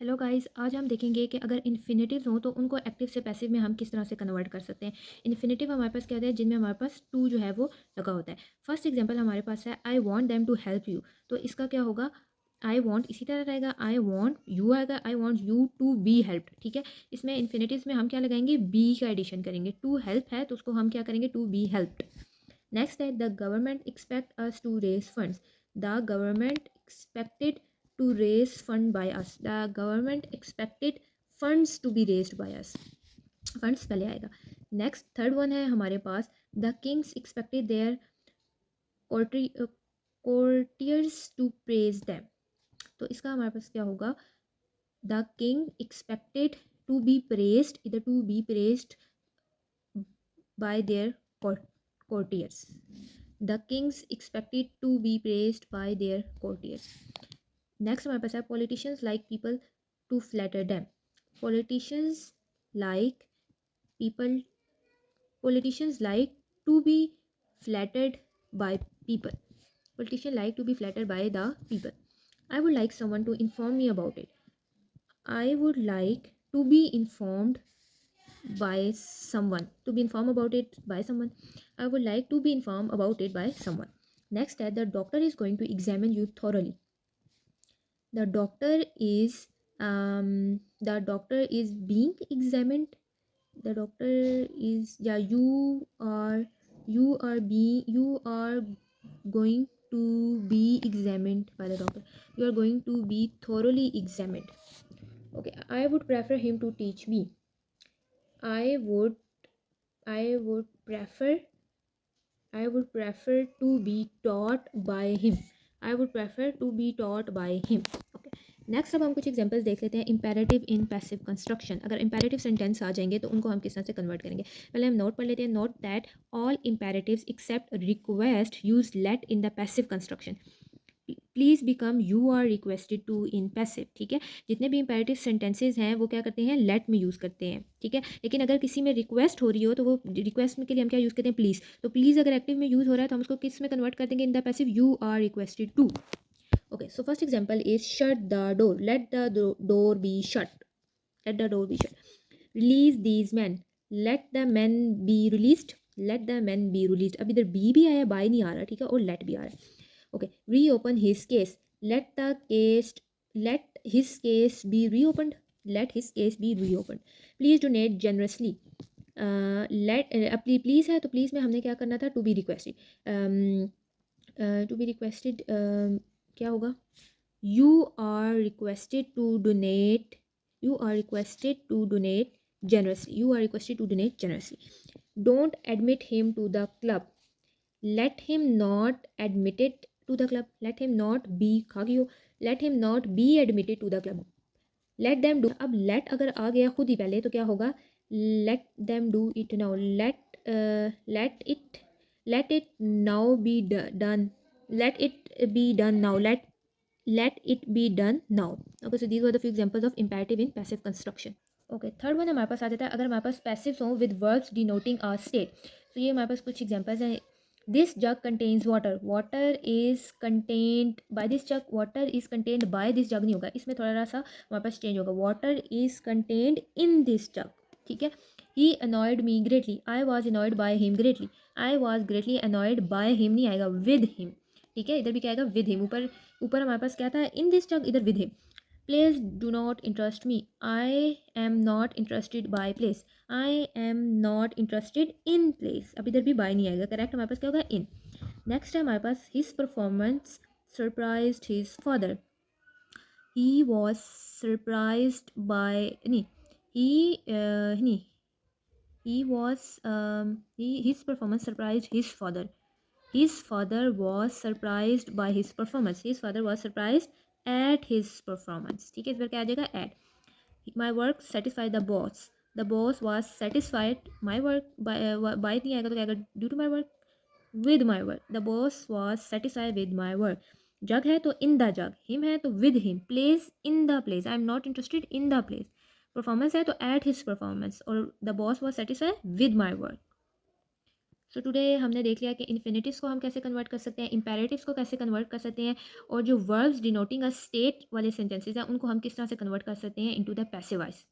Hello guys, आज हम देखेंगे कि अगर इन्फिनेटिव्स हों तो उनको एक्टिव से पैसिव में हम किस तरह से कन्वर्ट कर सकते हैं। इन्फिनेटिव हमारे पास क्या होता है जिनमें हमारे पास टू जो है वो लगा होता है। फर्स्ट एग्जांपल हमारे पास है I want them to help you. तो इसका क्या होगा, आई वांट इसी तरह रहेगा, आई वांट यू आएगा, I want you to be helped. ठीक है, इसमें इन्फिनेटिव्स में हम क्या लगाएंगे, बी का एडिशन करेंगे। टू हेल्प है तो उसको हम क्या करेंगे, टू बी हेल्प्ड। नेक्स्ट है the government expect us to raise funds. The government expected to raise fund by us. The government expected funds to be raised by us. funds पहले आएगा। Next third one है हमारे पास the kings expected their courtiers to praise them। तो इसका हमारे पास क्या होगा, the king expected to be praised, इधर to be praised by their courtiers। The kings expected to be praised by their courtiers। Next हमारे पास है politicians like people to flatter them. Politicians like people politicians like to be flattered by people। politicians like to be flattered by the people। I would like someone to inform me about it। I would like to be informed by someone, to be informed about it by someone। I would like to be informed about it by someone। next है the doctor is going to examine you thoroughly। the doctor is the doctor is being examined। the doctor is, yeah, you are going to be examined by the doctor। you are going to be thoroughly examined। okay, I would prefer him to teach me। I would I would prefer to be taught by him। I would prefer to be taught by him। okay, next अब हम कुछ examples देख लेते हैं imperative in passive construction. अगर imperative sentence आ जाएंगे तो उनको हम किस तरह से कन्वर्ट करेंगे। पहले हम नोट पढ़ लेते हैं। Note that all imperatives except request use let in the passive construction. Please become you are requested to in passive. ठीक है, जितने भी इंपेरेटिव सेंटेंसेज हैं वो क्या करते हैं, लेट में यूज़ करते हैं। ठीक है, लेकिन अगर किसी में रिक्वेस्ट हो रही हो तो वो रिक्वेस्ट के लिए हम क्या यूज़ करते हैं, प्लीज़। तो प्लीज़ अगर एक्टिव में यूज़ हो रहा है तो हम उसको किस में कन्वर्ट कर देंगे, in the passive, you are requested to. okay, so first example is shut the door। let the door be shut। let the door be shut। release these men। let the men be released। let the men be released। अब इधर B भी आया, bye नहीं आ रहा। ठीक है, और late भी आ रहा है। okay, reopen his case। let the case let his case be reopened। let his case be reopened। please donate generously। let please है तो प्लीज़ में हमने क्या करना था, to be requested. To be requested क्या होगा, you are requested to donate. You are requested to donate generously। you are requested to donate generously। don't admit him to the club। let him not admitted to the club। let him not be खा गई हो, let him not be admitted to the club। let them do। अब let अगर आ गया खुद ही पहले तो क्या होगा, let them do it now। let it now be done। let it be done now। let it be done now। okay, so these were the few examples of imperative in passive construction। okay, third one हमारे पास आ जाता है अगर हमारे पास passives हों with verbs denoting a state. तो ये हमारे पास कुछ एग्जांपल्स हैं। This jug contains water. Water is contained by this jug. Water is contained by this jug नहीं होगा, इसमें थोड़ा सा हमारे पास चेंज होगा। Water is contained in this jug. ठीक है, he annoyed me greatly. I was annoyed by him greatly. I was greatly annoyed by him नहीं आएगा, विद हिम। ठीक है, इधर भी क्या आएगा, विद हिम। ऊपर ऊपर हमारे पास क्या था, इन दिस जग, इधर with him. Place do not interest me. I am not interested bye place. I am not interested in place. अब इधर भी बाय नहीं आएगा, करेक्ट हमारे पास क्या होगा, इन। नेक्स्ट है हमारे पास his performance surprised his father. He was surprised by, नहीं, ही नहीं, he was his performance surprised his father। his father was surprised by his performance। his father was surprised at his performance। ठीक है, इस बार क्या आ जाएगा, at। my work satisfied the boss। the boss was satisfied my work by नहीं आएगा तो क्या आएगा, due to my work, with my work। the boss was satisfied with my work। जग है तो in the jug। him है तो with him। place in the place। I am not interested in the place। Performance है तो at his performance. और the boss was satisfied with my work. So today हमने देख लिया कि इन्फिनिटिव्स को हम कैसे कन्वर्ट कर सकते हैं, इम्पेरेटिव्स को कैसे कन्वर्ट कर सकते हैं, और जो वर्ब्स डिनोटिंग अ स्टेट वाले सेंटेंसेस हैं उनको हम किस तरह से कन्वर्ट कर सकते हैं इनटू द पैसिव वॉइस।